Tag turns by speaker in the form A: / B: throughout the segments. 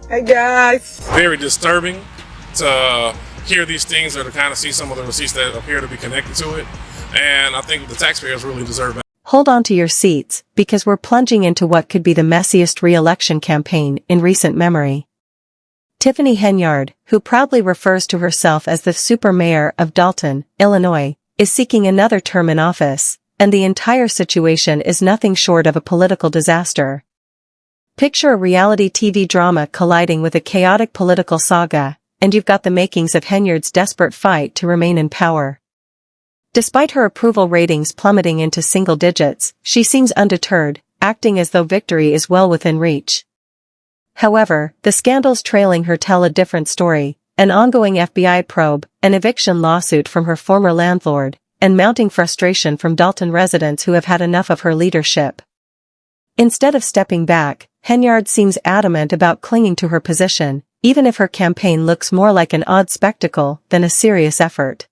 A: Hey guys.
B: Very disturbing to hear these things or to kind of see some of the receipts that appear to be connected to it. And I think the taxpayers really deserve that.
C: Hold on to your seats, because we're plunging into what could be the messiest re-election campaign in recent memory. Tiffany Henyard, who proudly refers to herself as the super mayor of Dolton, Illinois, is seeking another term in office, and the entire situation is nothing short of a political disaster. Picture a reality TV drama colliding with a chaotic political saga, and you've got the makings of Henyard's desperate fight to remain in power. Despite her approval ratings plummeting into single digits, she seems undeterred, acting as though victory is well within reach. However, the scandals trailing her tell a different story: an ongoing FBI probe, an eviction lawsuit from her former landlord, and mounting frustration from Dolton residents who have had enough of her leadership. Instead of stepping back, Henyard seems adamant about clinging to her position, even if her campaign looks more like an odd spectacle than a serious effort.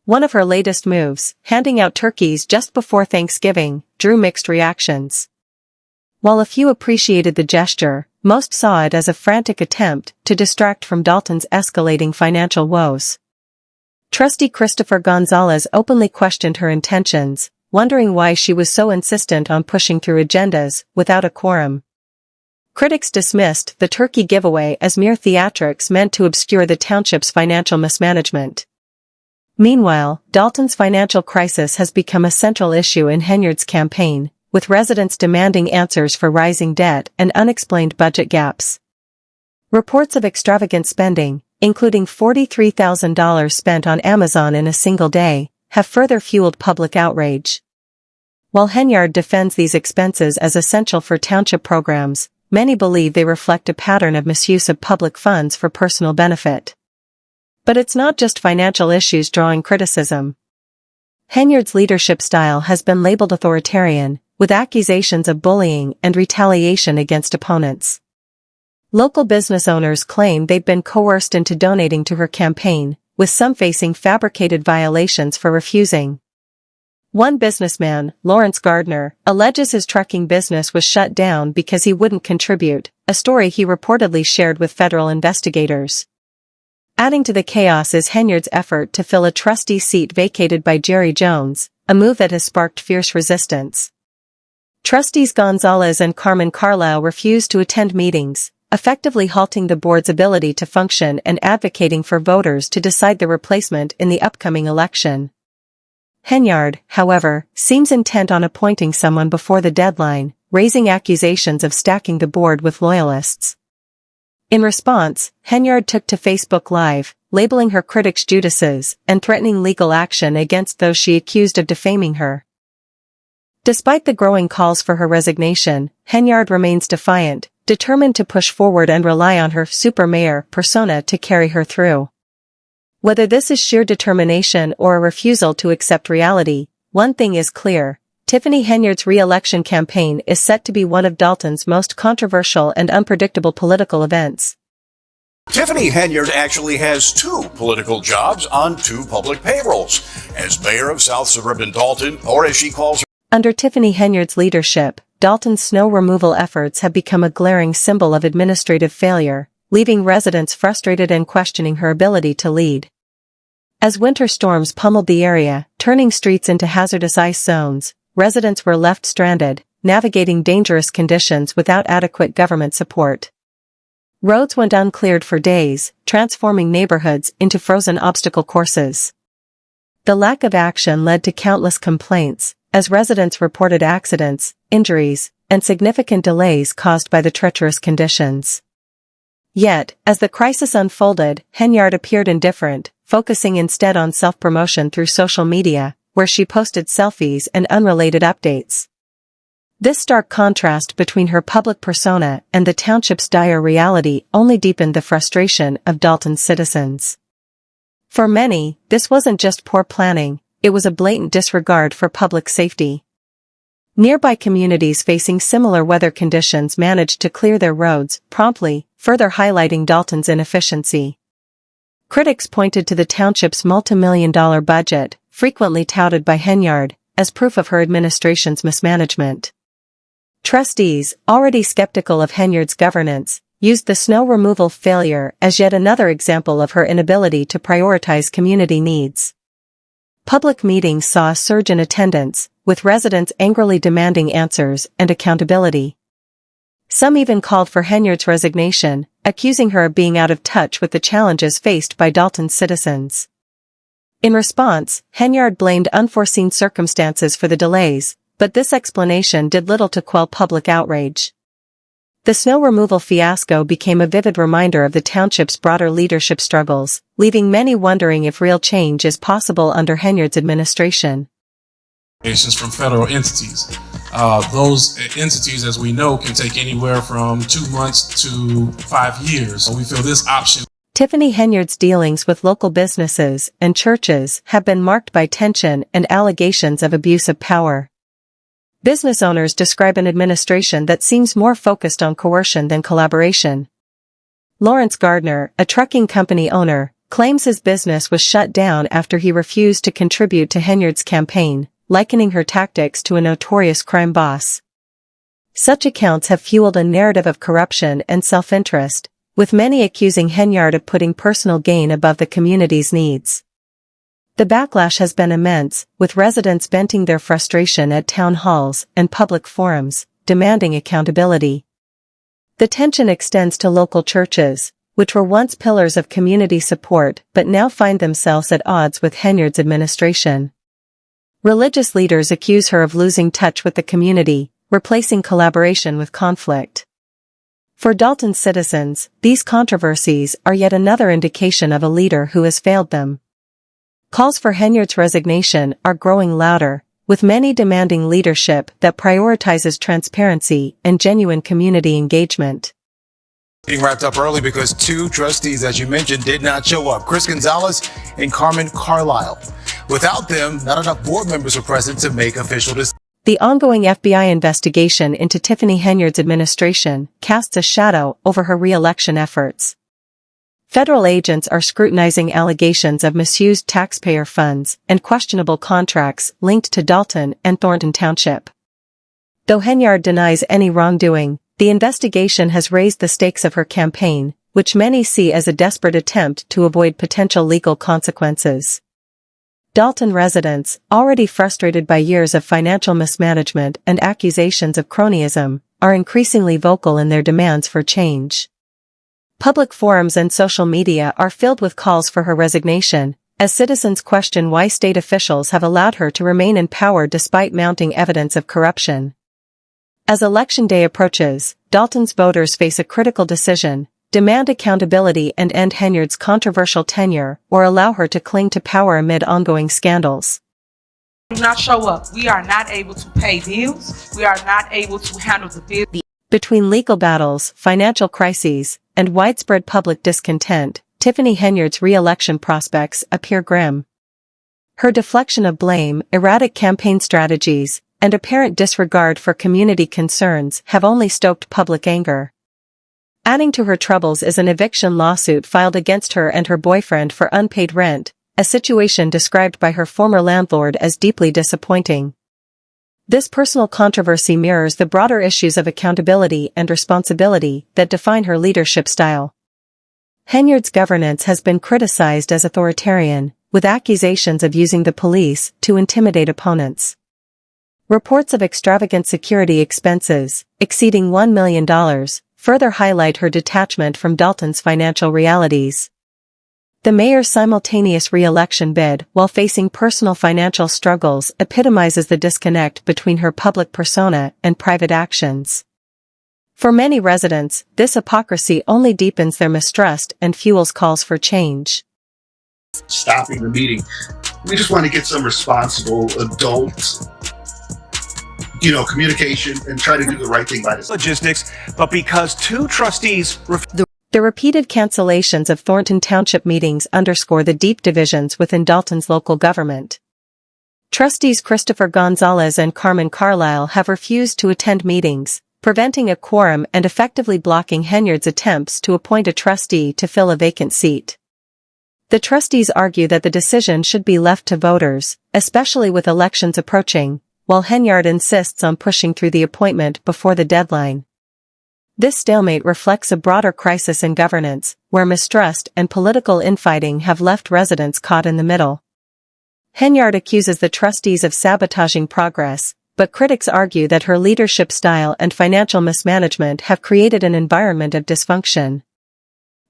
C: One of her latest moves, handing out turkeys just before Thanksgiving, drew mixed reactions. While a few appreciated the gesture, most saw it as a frantic attempt to distract from Dolton's escalating financial woes. Trustee Christopher Gonzalez openly questioned her intentions, wondering why she was so insistent on pushing through agendas without a quorum. Critics dismissed the turkey giveaway as mere theatrics meant to obscure the township's financial mismanagement. Meanwhile, Dolton's financial crisis has become a central issue in Henyard's campaign, with residents demanding answers for rising debt and unexplained budget gaps. Reports of extravagant spending, including $43,000 spent on Amazon in a single day, have further fueled public outrage. While Henyard defends these expenses as essential for township programs, many believe they reflect a pattern of misuse of public funds for personal benefit. But it's not just financial issues drawing criticism. Henyard's leadership style has been labeled authoritarian, with accusations of bullying and retaliation against opponents. Local business owners claim they've been coerced into donating to her campaign, with some facing fabricated violations for refusing. One businessman, Lawrence Gardner, alleges his trucking business was shut down because he wouldn't contribute, a story he reportedly shared with federal investigators. Adding to the chaos is Henyard's effort to fill a trustee seat vacated by Jerry Jones, a move that has sparked fierce resistance. Trustees Gonzalez and Carmen Carlisle refuse to attend meetings, effectively halting the board's ability to function and advocating for voters to decide the replacement in the upcoming election. Henyard, however, seems intent on appointing someone before the deadline, raising accusations of stacking the board with loyalists. In response, Henyard took to Facebook Live, labeling her critics Judases and threatening legal action against those she accused of defaming her. Despite the growing calls for her resignation, Henyard remains defiant, determined to push forward and rely on her super mayor persona to carry her through. Whether this is sheer determination or a refusal to accept reality, one thing is clear: Tiffany Henyard's re-election campaign is set to be one of Dolton's most controversial and unpredictable political events.
D: Tiffany Henyard actually has 2 political jobs on 2 public payrolls, as mayor of South Suburban Dolton, or as she calls her.
C: Under Tiffany Henyard's leadership, Dolton's snow removal efforts have become a glaring symbol of administrative failure, leaving residents frustrated and questioning her ability to lead. As winter storms pummeled the area, turning streets into hazardous ice zones, residents were left stranded, navigating dangerous conditions without adequate government support. Roads went uncleared for days, transforming neighborhoods into frozen obstacle courses. The lack of action led to countless complaints, as residents reported accidents, injuries, and significant delays caused by the treacherous conditions. Yet, as the crisis unfolded, Henyard appeared indifferent, focusing instead on self-promotion through social media, where she posted selfies and unrelated updates. This stark contrast between her public persona and the township's dire reality only deepened the frustration of Dolton's citizens. For many, this wasn't just poor planning, it was a blatant disregard for public safety. Nearby communities facing similar weather conditions managed to clear their roads promptly, further highlighting Dolton's inefficiency. Critics pointed to the township's multi-million-dollar budget, frequently touted by Henyard, as proof of her administration's mismanagement. Trustees, already skeptical of Henyard's governance, used the snow removal failure as yet another example of her inability to prioritize community needs. Public meetings saw a surge in attendance, with residents angrily demanding answers and accountability. Some even called for Henyard's resignation, accusing her of being out of touch with the challenges faced by Dolton's citizens. In response, Henyard blamed unforeseen circumstances for the delays, but this explanation did little to quell public outrage. The snow removal fiasco became a vivid reminder of the township's broader leadership struggles, leaving many wondering if real change is possible under Henyard's administration.
B: From federal entities. Those entities, as we know, can take anywhere from 2 months to 5 years. So we feel this option.
C: Tiffany Henyard's dealings with local businesses and churches have been marked by tension and allegations of abuse of power. Business owners describe an administration that seems more focused on coercion than collaboration. Lawrence Gardner, a trucking company owner, claims his business was shut down after he refused to contribute to Henyard's campaign, likening her tactics to a notorious crime boss. Such accounts have fueled a narrative of corruption and self-interest, with many accusing Henyard of putting personal gain above the community's needs. The backlash has been immense, with residents venting their frustration at town halls and public forums, demanding accountability. The tension extends to local churches, which were once pillars of community support but now find themselves at odds with Henyard's administration. Religious leaders accuse her of losing touch with the community, replacing collaboration with conflict. For Dolton's citizens, these controversies are yet another indication of a leader who has failed them. Calls for Henyard's resignation are growing louder, with many demanding leadership that prioritizes transparency and genuine community engagement.
A: Being wrapped up early because 2 trustees, as you mentioned, did not show up. Chris Gonzalez and Carmen Carlisle. Without them, not enough board members were present to make official decisions.
C: The ongoing FBI investigation into Tiffany Henyard's administration casts a shadow over her re-election efforts. Federal agents are scrutinizing allegations of misused taxpayer funds and questionable contracts linked to Dolton and Thornton Township. Though Henyard denies any wrongdoing, the investigation has raised the stakes of her campaign, which many see as a desperate attempt to avoid potential legal consequences. Dolton residents, already frustrated by years of financial mismanagement and accusations of cronyism, are increasingly vocal in their demands for change. Public forums and social media are filled with calls for her resignation, as citizens question why state officials have allowed her to remain in power despite mounting evidence of corruption. As Election Day approaches, Dolton's voters face a critical decision: demand accountability and end Henyard's controversial tenure, or allow her to cling to power amid ongoing scandals.
E: Do not show up. We are not able to pay bills. We are not able to handle the bills.
C: Between legal battles, financial crises, and widespread public discontent, Tiffany Henyard's re-election prospects appear grim. Her deflection of blame, erratic campaign strategies, and apparent disregard for community concerns have only stoked public anger. Adding to her troubles is an eviction lawsuit filed against her and her boyfriend for unpaid rent, a situation described by her former landlord as deeply disappointing. This personal controversy mirrors the broader issues of accountability and responsibility that define her leadership style. Henyard's governance has been criticized as authoritarian, with accusations of using the police to intimidate opponents. Reports of extravagant security expenses, exceeding $1 million, further highlight her detachment from Dolton's financial realities. The mayor's simultaneous re-election bid, while facing personal financial struggles, epitomizes the disconnect between her public persona and private actions. For many residents, this hypocrisy only deepens their mistrust and fuels calls for change.
F: Stopping the meeting. We just want to get some responsible adult, communication and try to do the right thing by this.
A: Logistics, but because 2 trustees
C: The repeated cancellations of Thornton Township meetings underscore the deep divisions within Dolton's local government. Trustees Christopher Gonzalez and Carmen Carlisle have refused to attend meetings, preventing a quorum and effectively blocking Henyard's attempts to appoint a trustee to fill a vacant seat. The trustees argue that the decision should be left to voters, especially with elections approaching, while Henyard insists on pushing through the appointment before the deadline. This stalemate reflects a broader crisis in governance, where mistrust and political infighting have left residents caught in the middle. Henyard accuses the trustees of sabotaging progress, but critics argue that her leadership style and financial mismanagement have created an environment of dysfunction.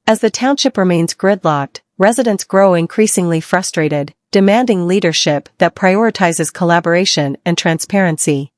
C: As the township remains gridlocked, residents grow increasingly frustrated, demanding leadership that prioritizes collaboration and transparency.